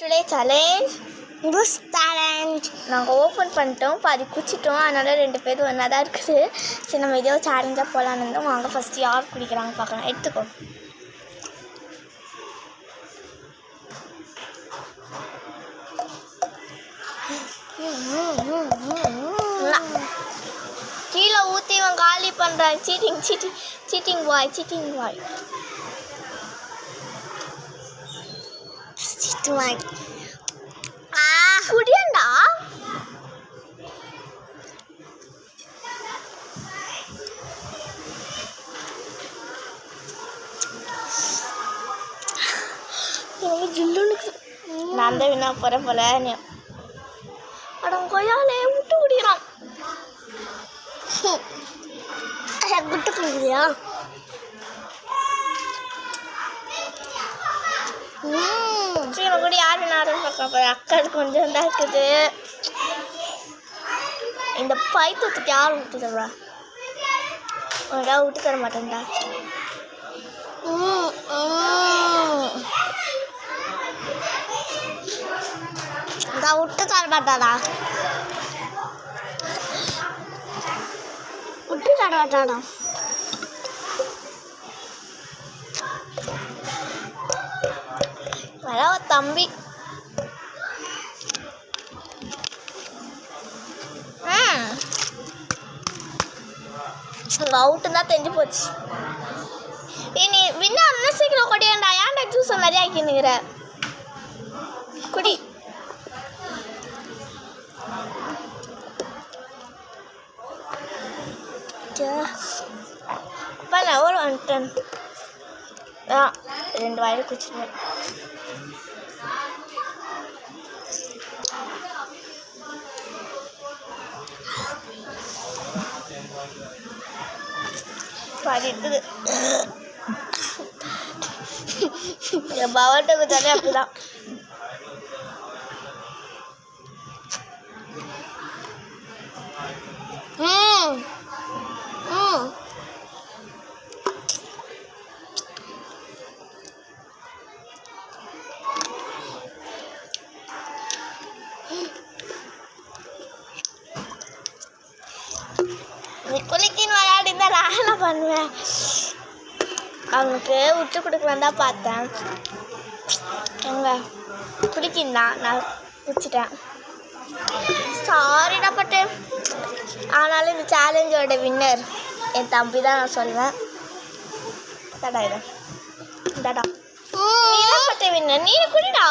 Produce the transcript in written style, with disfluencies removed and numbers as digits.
Today challenge push challenge. நாங்கள் open பண்ணிட்டோம், பாதி குச்சிட்டோம். அதனால் 2 பேரும் ஒன்றா தான் இருக்குது. சரி, நம்ம ஏதோ சேலஞ்சாக போகலான்னு இருந்தோம். வாங்க ஃபஸ்ட்டு யார் குடிக்கிறாங்க பார்க்கலாம். எடுத்துக்கோ. கீழே ஊற்றி இவன் காலி பண்ணுறான். சீட்டிங் பாய். குடியண்டா. நான் தான் வினா போகிறேன் போல. அடம் கொய்யாலே விட்டு குடிக்கிறான். விட்டு குடிக்கிறியா? சரி, கூட யார் வினாருன்னு பார்க்கலாம். அக்காவுக்கு கொஞ்சம் தான் இருக்குது. இந்த பைத்தத்துக்கு யார் விட்டு தருவா? உனக்கா விட்டு தர மாட்டேன்டா. நான் விட்டு தர மாட்டாடா. விட்டு தர மாட்டாடா. அதான் தம்பி. அவுட்டுன்னு தான் தெரிஞ்சு போச்சு. நீ வின்னா இன்னும் சீக்கிரம் கொடியாண்டா. ஏன்டா ஜூஸ் நிறைய ஆக்கினுங்கிற? குடி. அப்பா நான் எவ்வளோ வந்துட்டேன். 2 வாயில் குடிச்சிருவேன். பாதி இருக்குது. என் பவர்கிட்ட குத்தாலே அப்படிதான். நீ குளிக்கின்னு விளையாடிந்தா நான் என்ன பண்ணுவேன்? அவனுக்கு விட்டு கொடுக்கலாம் தான் பார்த்தேன். எங்க குளிக்கின்தான் நான் குடிச்சிட்டேன். சாரிடா பட்டு. ஆனாலும் இந்த சேலஞ்சோட வின்னர் என் தம்பி தான் நான் சொல்லுவேன். தடா இதான் நீ தான் பட்டு வின்னர். நீ குடிடா.